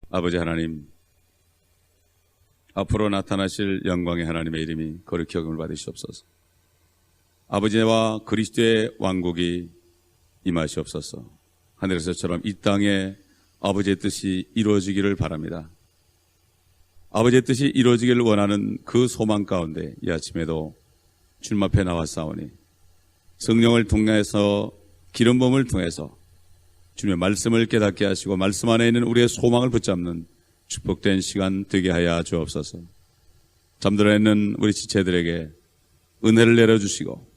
아버지 하나님, 앞으로 나타나실 영광의 하나님의 이름이 거룩히 여김을 받으시옵소서. 아버지와 그리스도의 왕국이 임하시옵소서. 하늘에서처럼 이 땅에 아버지의 뜻이 이루어지기를 바랍니다. 아버지의 뜻이 이루어지기를 원하는 그 소망 가운데 이 아침에도 주님 앞에 나왔사오니 성령을 통해서 기름 부음을 통해서 주님의 말씀을 깨닫게 하시고 말씀 안에 있는 우리의 소망을 붙잡는 축복된 시간 되게 하여 주옵소서. 잠들어 있는 우리 지체들에게 은혜를 내려주시고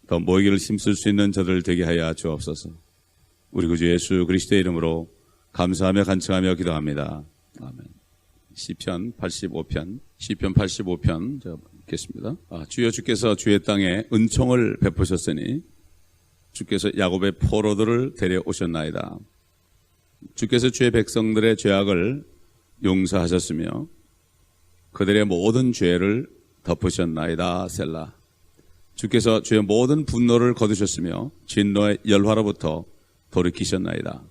더 모이기를 힘쓸 수 있는 저들 되게 하여 주옵소서. 우리 구주 예수 그리스도의 이름으로 감사하며 간청하며 기도합니다. 아멘. 시편 85편 제가 읽겠습니다. 주여 주께서 주의 땅에 은총을 베푸셨으니 주께서 야곱의 포로들을 데려오셨나이다. 주께서 주의 백성들의 죄악을 용서하셨으며 그들의 모든 죄를 덮으셨나이다. 셀라. 주께서 주의 모든 분노를 거두셨으며 진노의 열화로부터 돌이키셨나이다.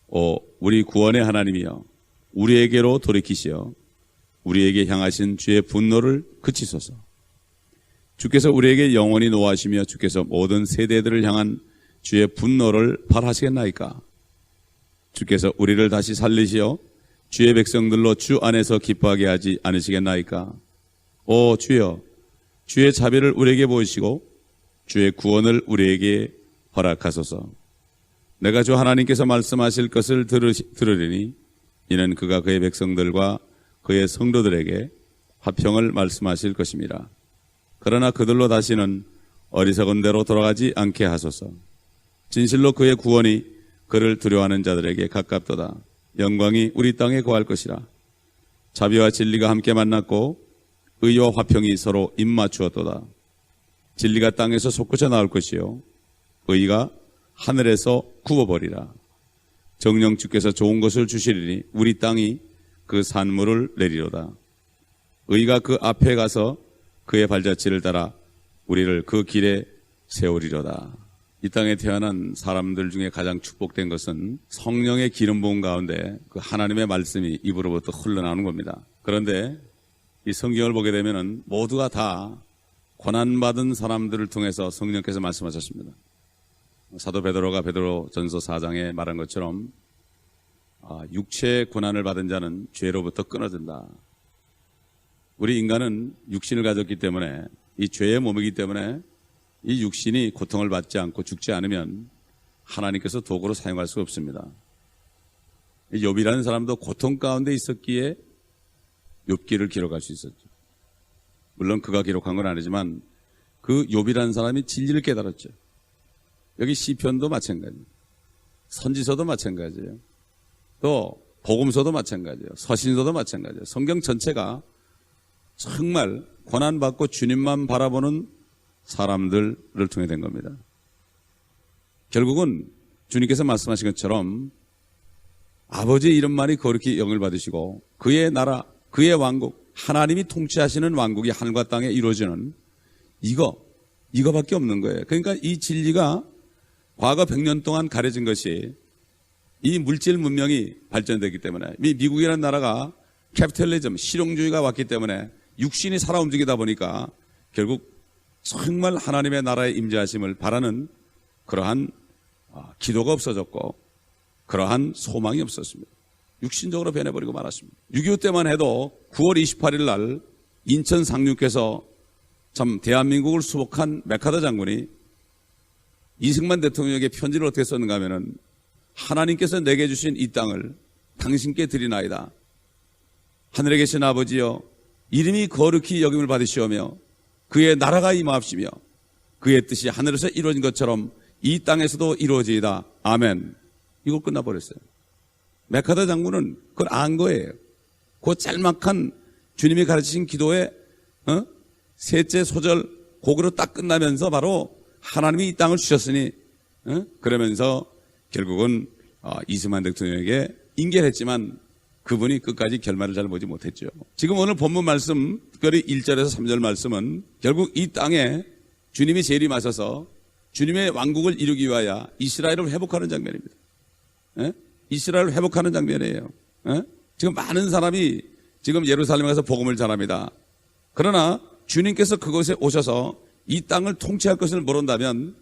오 우리 구원의 하나님이여 우리에게로 돌이키시어 우리에게 향하신 주의 분노를 그치소서. 주께서 우리에게 영원히 노하시며 주께서 모든 세대들을 향한 주의 분노를 발하시겠나이까. 주께서 우리를 다시 살리시어 주의 백성들로 주 안에서 기뻐하게 하지 않으시겠나이까. 오 주여 주의 자비를 우리에게 보이시고 주의 구원을 우리에게 허락하소서. 내가 주 하나님께서 말씀하실 것을 들으리니 이는 그가 그의 백성들과 그의 성도들에게 화평을 말씀하실 것입니다. 그러나 그들로 다시는 어리석은 대로 돌아가지 않게 하소서. 진실로 그의 구원이 그를 두려워하는 자들에게 가깝도다. 영광이 우리 땅에 거할 것이라. 자비와 진리가 함께 만났고 의와 화평이 서로 입맞추었도다. 진리가 땅에서 솟구쳐 나올 것이요 의가 하늘에서 굽어버리라. 정령 주께서 좋은 것을 주시리니 우리 땅이 그 산물을 내리로다. 의가 그 앞에 가서 그의 발자취를 따라 우리를 그 길에 세우리로다. 이 땅에 태어난 사람들 중에 가장 축복된 것은 성령의 기름 부음 가운데 그 하나님의 말씀이 입으로부터 흘러나오는 겁니다. 그런데 이 성경을 보게 되면은 모두가 다 고난받은 사람들을 통해서 성령께서 말씀하셨습니다. 사도 베드로가 베드로전서 4장에 말한 것처럼 육체의 고난을 받은 자는 죄로부터 끊어진다. 우리 인간은 육신을 가졌기 때문에 이 죄의 몸이기 때문에 이 육신이 고통을 받지 않고 죽지 않으면 하나님께서 도구로 사용할 수 없습니다. 욥이라는 사람도 고통 가운데 있었기에 욥기를 기록할 수 있었죠. 물론 그가 기록한 건 아니지만 그 욥이라는 사람이 진리를 깨달았죠. 여기 시편도 마찬가지예요. 선지서도 마찬가지예요. 또 복음서도 마찬가지예요. 서신서도 마찬가지예요. 성경 전체가 정말 고난받고 주님만 바라보는 사람들을 통해 된 겁니다. 결국은 주님께서 말씀하신 것처럼 아버지의 이름만이 거룩히 영을 받으시고 그의 나라, 그의 왕국, 하나님이 통치하시는 왕국이 하늘과 땅에 이루어지는 이거밖에 없는 거예요. 그러니까 이 진리가 과거 100년 동안 가려진 것이 이 물질 문명이 발전되기 때문에 미국이라는 나라가 캐피탈리즘, 실용주의가 왔기 때문에 육신이 살아 움직이다 보니까 결국 정말 하나님의 나라의 임재하심을 바라는 그러한 기도가 없어졌고 그러한 소망이 없었습니다. 육신적으로 변해버리고 말았습니다. 6.25 때만 해도 9월 28일 날 인천 상륙해서 참 대한민국을 수복한 메카더 장군이 이승만 대통령에게 편지를 어떻게 썼는가 하면은 하나님께서 내게 주신 이 땅을 당신께 드리나이다. 하늘에 계신 아버지여 이름이 거룩히 여김을 받으시오며 그의 나라가 임하옵시며 그의 뜻이 하늘에서 이루어진 것처럼 이 땅에서도 이루어지이다. 아멘. 이거 끝나버렸어요. 메카더 장군은 그걸 안 거예요. 그 짤막한 주님이 가르치신 기도의 셋째 소절 곡으로 딱 끝나면서 바로 하나님이 이 땅을 주셨으니 그러면서 결국은 이승만 대통령에게 인계를 했지만 그분이 끝까지 결말을 잘 보지 못했죠. 지금 오늘 본문 말씀, 특별히 1절에서 3절 말씀은 결국 이 땅에 주님이 재림하셔서 주님의 왕국을 이루기 위하여 이스라엘을 회복하는 장면입니다. 이스라엘을 회복하는 장면이에요. 예? 지금 많은 사람이 지금 예루살렘에 가서 복음을 전합니다. 그러나 주님께서 그곳에 오셔서 이 땅을 통치할 것을 모른다면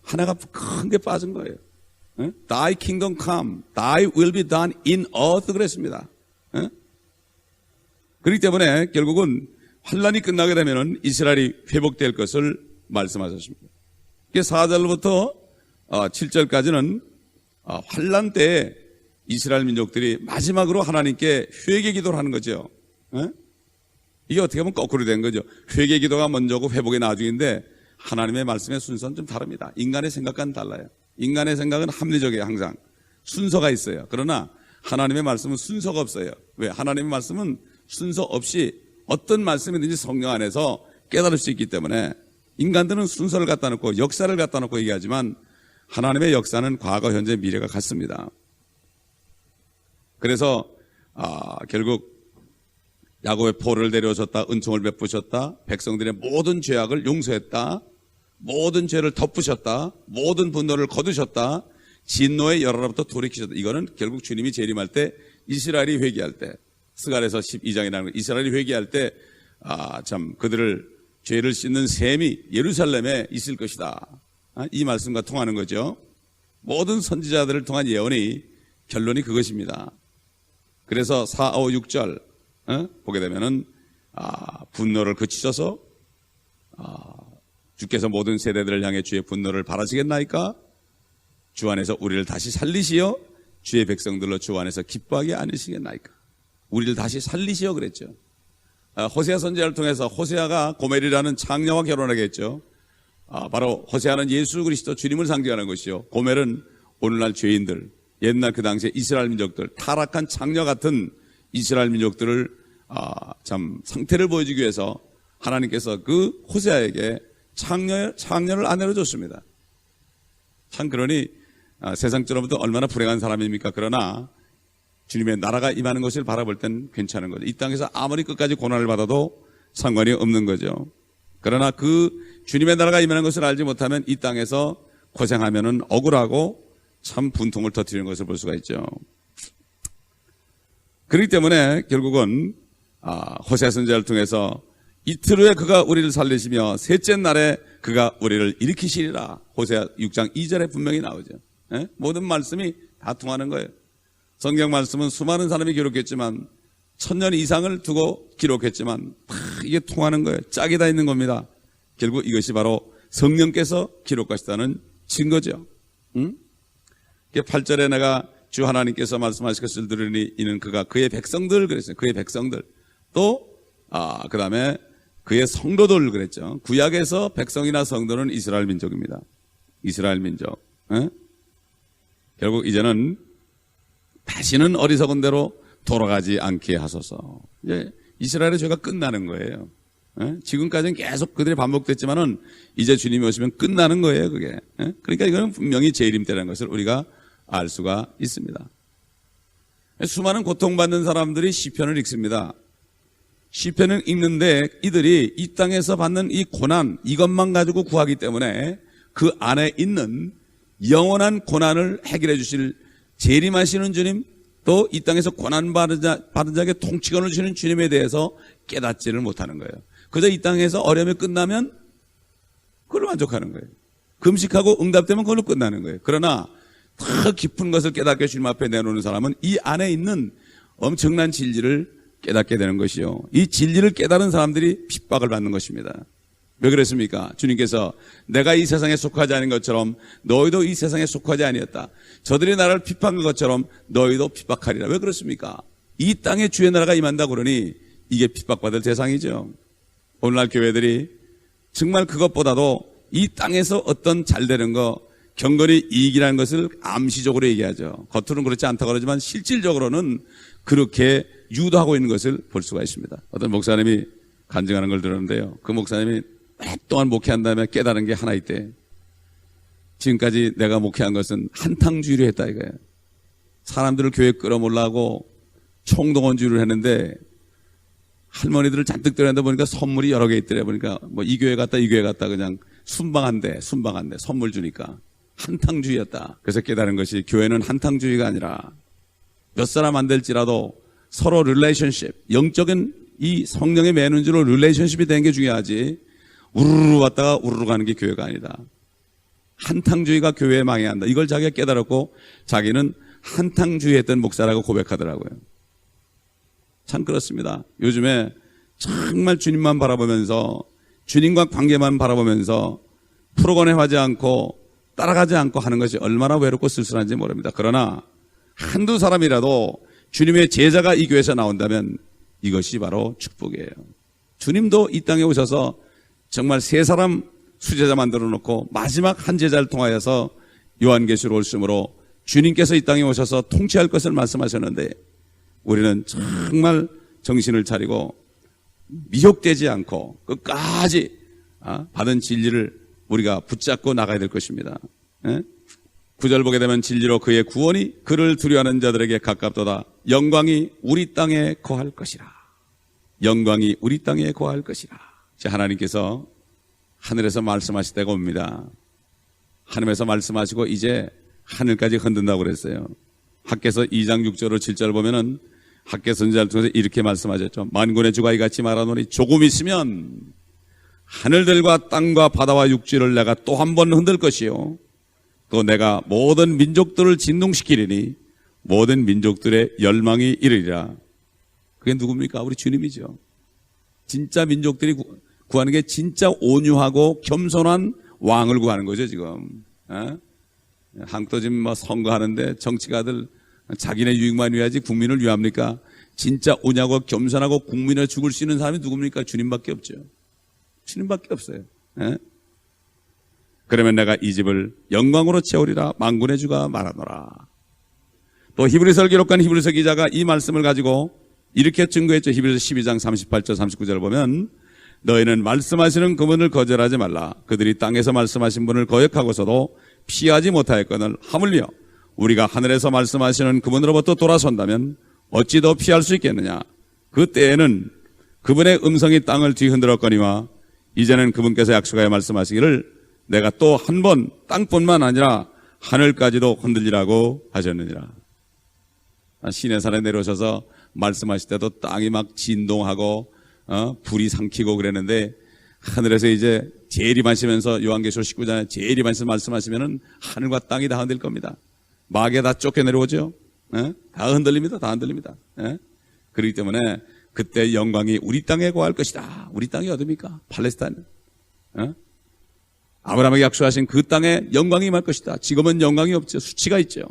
하나가 큰 게 빠진 거예요. 예? Thy kingdom come, thy will be done in earth 그랬습니다. 예? 그렇기 때문에 결국은 환란이 끝나게 되면 이스라엘이 회복될 것을 말씀하셨습니다. 4절부터 7절까지는 환란 때에 이스라엘 민족들이 마지막으로 하나님께 회개 기도를 하는 거죠. 예? 이게 어떻게 보면 거꾸로 된 거죠. 회개 기도가 먼저고 회복이 나중인데 하나님의 말씀의 순서는 좀 다릅니다. 인간의 생각과는 달라요. 인간의 생각은 합리적이에요. 항상 순서가 있어요. 그러나 하나님의 말씀은 순서가 없어요. 왜? 하나님의 말씀은 순서 없이 어떤 말씀이든지 성령 안에서 깨달을 수 있기 때문에 인간들은 순서를 갖다 놓고 역사를 갖다 놓고 얘기하지만 하나님의 역사는 과거, 현재, 미래가 같습니다. 그래서 결국 야곱의 포를 데려오셨다, 은총을 베푸셨다, 백성들의 모든 죄악을 용서했다, 모든 죄를 덮으셨다, 모든 분노를 거두셨다, 진노의 열화로부터 돌이키셨다. 이거는 결국 주님이 재림할 때 이스라엘이 회개할 때, 스가랴서 12장에 나오는 이스라엘이 회개할 때 참 그들을 죄를 씻는 셈이 예루살렘에 있을 것이다. 이 말씀과 통하는 거죠. 모든 선지자들을 통한 예언이 결론이 그것입니다. 그래서 4, 5, 6절 보게 되면은 분노를 그치셔서 주께서 모든 세대들을 향해 주의 분노를 바라시겠나이까? 주 안에서 우리를 다시 살리시어 주의 백성들로 주 안에서 기뻐하게 않으시겠나이까? 우리를 다시 살리시어 그랬죠. 호세아 선지자를 통해서 호세아가 고멜이라는 창녀와 결혼하게 했죠. 바로 호세아는 예수 그리스도 주님을 상징하는 것이요. 고멜은 오늘날 죄인들, 옛날 그 당시에 이스라엘 민족들, 타락한 창녀 같은 이스라엘 민족들을 참 상태를 보여주기 위해서 하나님께서 그 호세아에게 창녀를 아내로 줬습니다. 참 그러니 세상적으로부터 얼마나 불행한 사람입니까? 그러나 주님의 나라가 임하는 것을 바라볼 땐 괜찮은 거죠. 이 땅에서 아무리 끝까지 고난을 받아도 상관이 없는 거죠. 그러나 그 주님의 나라가 임하는 것을 알지 못하면 이 땅에서 고생하면은 억울하고 참 분통을 터뜨리는 것을 볼 수가 있죠. 그렇기 때문에 결국은 호세아 선지자를 통해서 이틀 후에 그가 우리를 살리시며 셋째 날에 그가 우리를 일으키시리라. 호세아 6장 2절에 분명히 나오죠. 예? 모든 말씀이 다 통하는 거예요. 성경 말씀은 수많은 사람이 기록했지만 1000년 이상을 두고 기록했지만 다 이게 통하는 거예요. 짝이 다 있는 겁니다. 결국 이것이 바로 성령께서 기록하시다는 증거죠. 8절에 내가 주 하나님께서 말씀하실 것을 들으니 이는 그가 그의 백성들 그랬어요. 그의 백성들. 또 그 다음에 그의 성도들 그랬죠. 구약에서 백성이나 성도는 이스라엘 민족입니다. 이스라엘 민족. 결국 이제는 다시는 어리석은 대로 돌아가지 않게 하소서. 이제 이스라엘의 죄가 끝나는 거예요. 지금까지는 계속 그들이 반복됐지만은 이제 주님이 오시면 끝나는 거예요, 그게. 그러니까 이거는 분명히 재림 때라는 것을 우리가 알 수가 있습니다. 수많은 고통받는 사람들이 시편을 읽습니다. 시편을 읽는데 이들이 이 땅에서 받는 이 고난, 이것만 가지고 구하기 때문에 그 안에 있는 영원한 고난을 해결해 주실 재림하시는 주님, 또 이 땅에서 고난받은 자에게 통치권을 주시는 주님에 대해서 깨닫지를 못하는 거예요. 그저 이 땅에서 어려움이 끝나면 그걸로 만족하는 거예요. 금식하고 응답되면 그걸로 끝나는 거예요. 그러나 더 깊은 것을 깨닫게 주님 앞에 내놓는 사람은 이 안에 있는 엄청난 진리를 깨닫게 되는 것이요. 이 진리를 깨달은 사람들이 핍박을 받는 것입니다. 왜 그랬습니까? 주님께서 내가 이 세상에 속하지 않은 것처럼 너희도 이 세상에 속하지 아니었다. 저들이 나를 핍박한 것처럼 너희도 핍박하리라. 왜 그렇습니까? 이 땅에 주의 나라가 임한다고 그러니 이게 핍박받을 대상이죠. 오늘날 교회들이 정말 그것보다도 이 땅에서 어떤 잘 되는 거, 경건이 이익이라는 것을 암시적으로 얘기하죠. 겉으로는 그렇지 않다고 그러지만 실질적으로는 그렇게 유도하고 있는 것을 볼 수가 있습니다. 어떤 목사님이 간증하는 걸 들었는데요. 그 목사님이 오랫동안 목회한 다음에 깨달은 게 하나 있대. 지금까지 내가 목회한 것은 한탕주의로 했다 이거예요. 사람들을 교회에 끌어모으려고 총동원주의를 했는데 할머니들을 잔뜩 데려다 보니까 선물이 여러 개 있더래. 보니까 뭐 이 교회 갔다 이 교회 갔다 그냥 순방한대 선물 주니까 한탕주의였다. 그래서 깨달은 것이 교회는 한탕주의가 아니라 몇 사람 안 될지라도 서로 릴레이션십, 영적인 이 성령의 매는주로 릴레이션십이 되는 게 중요하지, 우르르 왔다가 우르르 가는 게 교회가 아니다. 한탕주의가 교회에 망해야 한다. 이걸 자기가 깨달았고 자기는 한탕주의했던 목사라고 고백하더라고요. 참 그렇습니다. 요즘에 정말 주님만 바라보면서, 주님과 관계만 바라보면서 프로그램하지 않고 따라가지 않고 하는 것이 얼마나 외롭고 쓸쓸한지 모릅니다. 그러나 한두 사람이라도 주님의 제자가 이 교회에서 나온다면 이것이 바로 축복이에요. 주님도 이 땅에 오셔서 정말 세 사람 수제자 만들어 놓고 마지막 한 제자를 통하여서 요한계시로 올심으로 주님께서 이 땅에 오셔서 통치할 것을 말씀하셨는데, 우리는 정말 정신을 차리고 미혹되지 않고 끝까지 받은 진리를 우리가 붙잡고 나가야 될 것입니다. 9절 보게 되면 진리로 그의 구원이 그를 두려워하는 자들에게 가깝도다. 영광이 우리 땅에 거할 것이라. 영광이 우리 땅에 거할 것이라. 하나님께서 하늘에서 말씀하실 때가 옵니다. 하늘에서 말씀하시고 이제 하늘까지 흔든다고 그랬어요. 학개서 2장 6절로 7절 보면은 학개 선지자를 통해서 이렇게 말씀하셨죠. 만군의 주가 이같이 말하노니 조금 있으면 하늘들과 땅과 바다와 육지를 내가 또 한 번 흔들 것이요, 또 내가 모든 민족들을 진동시키리니 모든 민족들의 열망이 이르리라. 그게 누굽니까? 우리 주님이죠. 진짜 민족들이 구하는 게 진짜 온유하고 겸손한 왕을 구하는 거죠, 지금. 한국도 지금 뭐 선거하는데 정치가들 자기네 유익만 위하지 국민을 위합니까? 진짜 온유하고 겸손하고 국민을 죽을 수 있는 사람이 누굽니까? 주님밖에 없죠. 주님밖에 없어요. 그러면 내가 이 집을 영광으로 채우리라. 만군의 주가 말하노라. 또 히브리서를 기록한 히브리서 기자가 이 말씀을 가지고 이렇게 증거했죠. 히브리서 12장 38절 39절을 보면 너희는 말씀하시는 그분을 거절하지 말라. 그들이 땅에서 말씀하신 분을 거역하고서도 피하지 못하였거늘 하물며 우리가 하늘에서 말씀하시는 그분으로부터 돌아선다면 어찌 더 피할 수 있겠느냐. 그 때에는 그분의 음성이 땅을 뒤흔들었거니와 이제는 그분께서 약속하여 말씀하시기를 내가 또 한 번 땅뿐만 아니라 하늘까지도 흔들리라고 하셨느니라. 시내산에 내려오셔서 말씀하실 때도 땅이 막 진동하고 불이 삼키고 그랬는데, 하늘에서 이제 재림하시면서 요한계시록 19장에 재림하시면서 말씀하시면은 하늘과 땅이 다 흔들 겁니다. 마귀가 다 쫓겨 내려오죠. 다 흔들립니다. 다 흔들립니다. 그렇기 때문에 그때 영광이 우리 땅에 거할 것이다. 우리 땅이 어디입니까? 팔레스타인. 아브라함에게 약속하신 그 땅에 영광이 임할 것이다. 지금은 영광이 없죠. 수치가 있죠.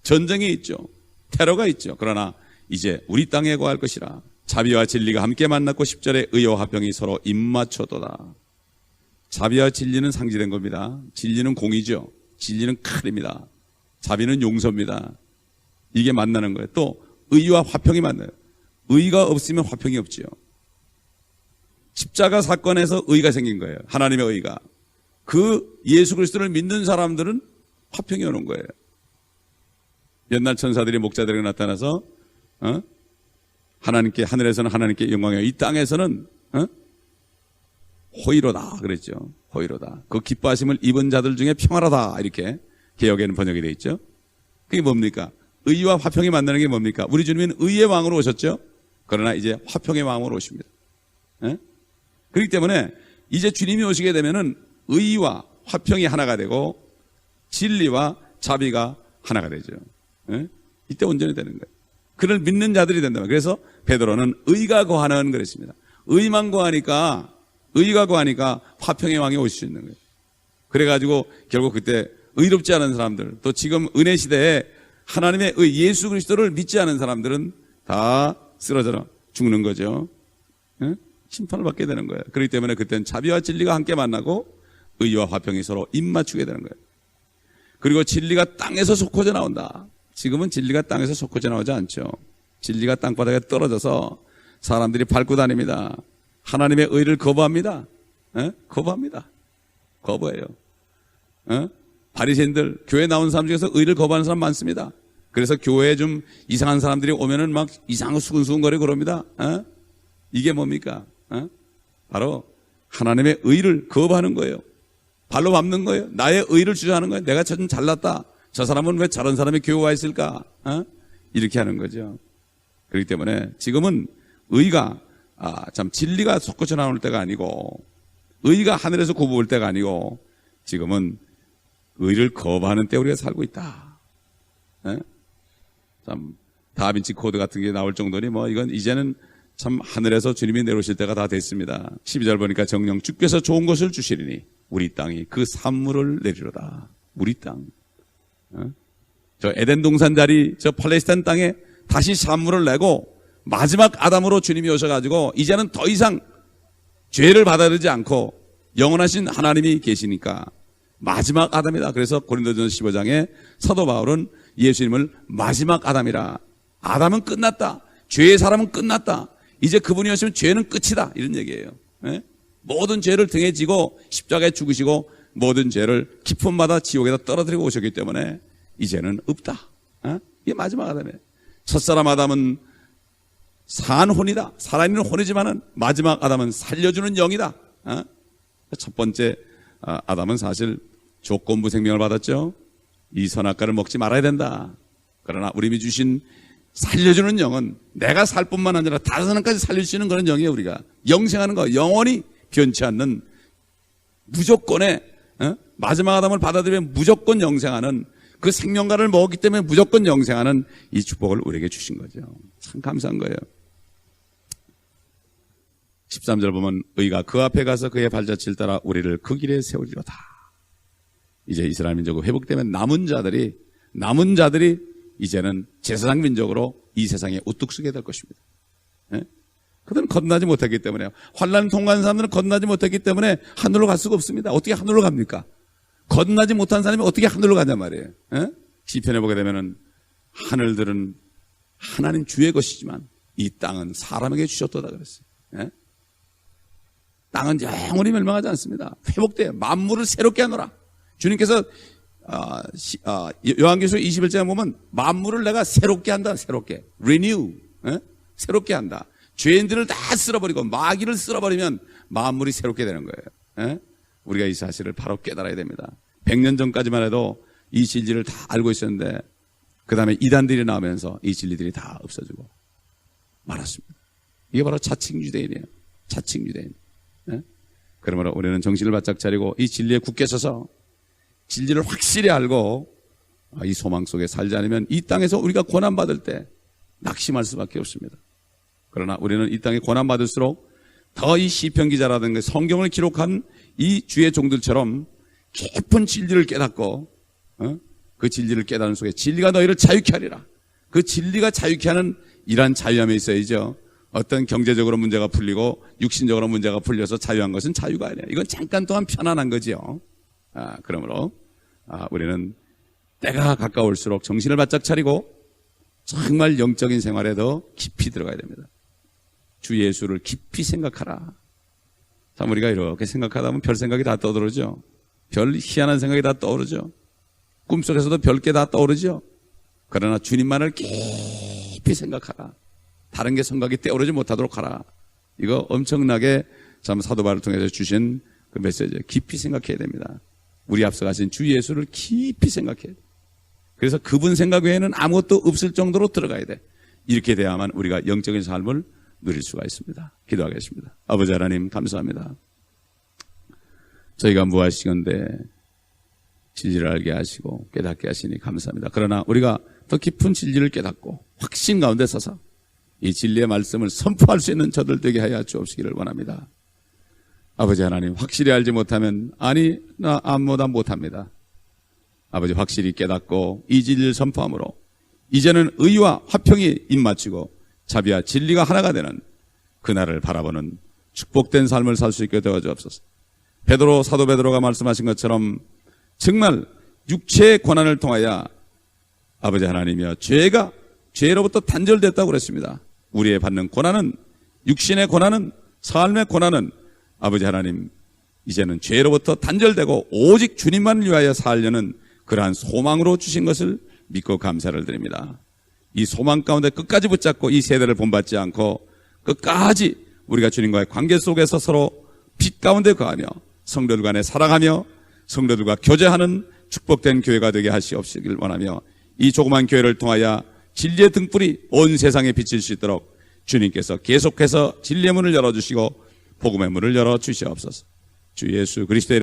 전쟁이 있죠. 테러가 있죠. 그러나 이제 우리 땅에 거할 것이라. 자비와 진리가 함께 만났고 10절에 의와 화평이 서로 입맞춰도다. 자비와 진리는 상징된 겁니다. 진리는 공이죠. 진리는 칼입니다. 자비는 용서입니다. 이게 만나는 거예요. 또 의와 화평이 만나요. 의가 없으면 화평이 없지요. 십자가 사건에서 의가 생긴 거예요. 하나님의 의가. 그 예수 그리스도를 믿는 사람들은 화평이 오는 거예요. 옛날 천사들이 목자들에게 나타나서 하나님께, 하늘에서는 하나님께 영광이요, 이 땅에서는 호의로다 그랬죠. 호의로다. 그 기뻐하심을 입은 자들 중에 평화로다, 이렇게 개역에는 번역이 되어 있죠. 그게 뭡니까? 의와 화평이 만나는 게 뭡니까? 우리 주님은 의의 왕으로 오셨죠. 그러나 이제 화평의 왕으로 오십니다. 그렇기 때문에 이제 주님이 오시게 되면은 의와 화평이 하나가 되고 진리와 자비가 하나가 되죠. 이때 온전히 되는 거예요. 그를 믿는 자들이 된다면. 그래서 베드로는 의가 거하는 그랬습니다. 의만 거하니까, 의가 거하니까 화평의 왕이 오실 수 있는 거예요. 그래가지고 결국 그때 의롭지 않은 사람들, 또 지금 은혜 시대에 하나님의 의, 예수 그리스도를 믿지 않은 사람들은 다 쓰러져 죽는 거죠. 심판을 받게 되는 거예요. 그렇기 때문에 그때는 자비와 진리가 함께 만나고 의와 화평이 서로 입맞추게 되는 거예요. 그리고 진리가 땅에서 솟구져 나온다. 지금은 진리가 땅에서 솟구져 나오지 않죠. 진리가 땅바닥에 떨어져서 사람들이 밟고 다닙니다. 하나님의 의를 거부합니다. 거부합니다. 거부해요. 바리새인들, 교회 나온 사람 중에서 의를 거부하는 사람 많습니다. 그래서 교회에 좀 이상한 사람들이 오면은 막 이상한 수근수근거리고 그럽니다. 이게 뭡니까? 바로 하나님의 의를 거부하는 거예요. 발로 밟는 거예요. 나의 의를 주장하는 거예요. 내가 좀 잘났다. 저 사람은 왜 저런 사람이 교회 와 있을까? 이렇게 하는 거죠. 그렇기 때문에 지금은 의가 참 진리가 솟구쳐 나올 때가 아니고 의가 하늘에서 굽어올 때가 아니고 지금은 의를 거부하는 때 우리가 살고 있다. 예? 참 다빈치 코드 같은 게 나올 정도니 뭐 이건 이제는 참 하늘에서 주님이 내려오실 때가 다 됐습니다. 12절 보니까 정령 주께서 좋은 것을 주시리니 우리 땅이 그 산물을 내리로다. 우리 땅. 저 에덴 동산 자리 저 팔레스타인 땅에 다시 산물을 내고 마지막 아담으로 주님이 오셔가지고 이제는 더 이상 죄를 받아들이지 않고 영원하신 하나님이 계시니까 마지막 아담이다. 그래서 고린도전서 15장에 사도 바울은 예수님을 마지막 아담이라. 아담은 끝났다. 죄의 사람은 끝났다. 이제 그분이 오시면 죄는 끝이다. 이런 얘기예요. 예? 모든 죄를 등에 지고 십자가에 죽으시고 모든 죄를 깊음마다 지옥에다 떨어뜨리고 오셨기 때문에 이제는 없다. 예? 이게 마지막 아담이에요. 첫사람 아담은 산혼이다. 살아있는 혼이지만은 마지막 아담은 살려주는 영이다. 예? 첫 번째 아담은 사실 조건부 생명을 받았죠. 이 선악과를 먹지 말아야 된다. 그러나 우리 주신 살려주는 영은 내가 살 뿐만 아니라 다른 사람까지 살릴 수 있는 그런 영이에요. 우리가 영생하는 거, 영원히 변치 않는 무조건의 마지막 아담을 받아들이면 무조건 영생하는 그 생명과를 먹었기 때문에 무조건 영생하는 이 축복을 우리에게 주신 거죠. 참 감사한 거예요. 13절 보면 의가 그 앞에 가서 그의 발자취를 따라 우리를 그 길에 세우리로다. 이제 이스라엘 민족이 회복되면 남은 자들이 이제는 제사장 민족으로 이 세상에 우뚝 서게 될 것입니다. 예? 그들은 건너지 못했기 때문에 환난 통과한 사람들은 건너지 못했기 때문에 하늘로 갈 수가 없습니다. 어떻게 하늘로 갑니까? 건너지 못한 사람이 어떻게 하늘로 가냐 말이에요. 예? 시편에 보게 되면은 하늘들은 하나님 주의 것이지만 이 땅은 사람에게 주셨도다 그랬어요. 예? 땅은 영원히 멸망하지 않습니다. 회복돼요. 만물을 새롭게 하노라. 주님께서 요한계시록 21장에 보면 만물을 내가 새롭게 한다. 새롭게. renew. 새롭게 한다. 죄인들을 다 쓸어버리고 마귀를 쓸어버리면 만물이 새롭게 되는 거예요. 우리가 이 사실을 바로 깨달아야 됩니다. 100년 전까지만 해도 이 진리를 다 알고 있었는데 그 다음에 이단들이 나오면서 이 진리들이 다 없어지고 말았습니다. 이게 바로 자칭유대인이에요. 자칭유대인. 그러므로 우리는 정신을 바짝 차리고 이 진리에 굳게 서서 진리를 확실히 알고 이 소망 속에 살지 않으면 이 땅에서 우리가 고난받을 때 낙심할 수밖에 없습니다. 그러나 우리는 이 땅에 고난받을수록 더 이 시편 기자라든가 성경을 기록한 이 주의 종들처럼 깊은 진리를 깨닫고 그 진리를 깨닫는 속에 진리가 너희를 자유케 하리라. 그 진리가 자유케 하는 이러한 자유함에 있어야죠. 어떤 경제적으로 문제가 풀리고 육신적으로 문제가 풀려서 자유한 것은 자유가 아니에요. 이건 잠깐 동안 편안한 거지요. 그러므로 우리는 때가 가까울수록 정신을 바짝 차리고 정말 영적인 생활에 더 깊이 들어가야 됩니다. 주 예수를 깊이 생각하라. 참 우리가 이렇게 생각하다 보면 별 생각이 다 떠오르죠. 별 희한한 생각이 다 떠오르죠. 꿈속에서도 별게 다 떠오르죠. 그러나 주님만을 깊이 생각하라. 다른 게 생각이 떠오르지 못하도록 하라. 이거 엄청나게 참 사도 바울을 통해서 주신 그 메시지 깊이 생각해야 됩니다. 우리 앞서가신 주 예수를 깊이 생각해야 돼. 그래서 그분 생각 외에는 아무것도 없을 정도로 들어가야 돼. 이렇게 돼야만 우리가 영적인 삶을 누릴 수가 있습니다. 기도하겠습니다. 아버지 하나님 감사합니다. 저희가 무엇이건데 진리를 알게 하시고 깨닫게 하시니 감사합니다. 그러나 우리가 더 깊은 진리를 깨닫고 확신 가운데 서서 이 진리의 말씀을 선포할 수 있는 저들 되게 하여 주옵시기를 원합니다. 아버지 하나님 확실히 알지 못하면 아니 나 아무도 못합니다. 아버지 확실히 깨닫고 이 진리를 선포함으로 이제는 의와 화평이 입맞추고 자비와 진리가 하나가 되는 그날을 바라보는 축복된 삶을 살 수 있게 도와주옵소서. 사도 베드로가 말씀하신 것처럼 정말 육체의 고난을 통하여 아버지 하나님이여 죄로부터 단절됐다고 그랬습니다. 우리의 받는 고난은 육신의 고난은 삶의 고난은 아버지 하나님 이제는 죄로부터 단절되고 오직 주님만을 위하여 살려는 그러한 소망으로 주신 것을 믿고 감사를 드립니다. 이 소망 가운데 끝까지 붙잡고 이 세대를 본받지 않고 끝까지 우리가 주님과의 관계 속에서 서로 빛 가운데 거하며 성도들 간에 사랑하며 성도들과 교제하는 축복된 교회가 되게 하시옵시길 원하며 이 조그만 교회를 통하여 진리의 등불이 온 세상에 비칠 수 있도록 주님께서 계속해서 진리의 문을 열어주시고 복음의 문을 열어주시옵소서. 주 예수 그리스도의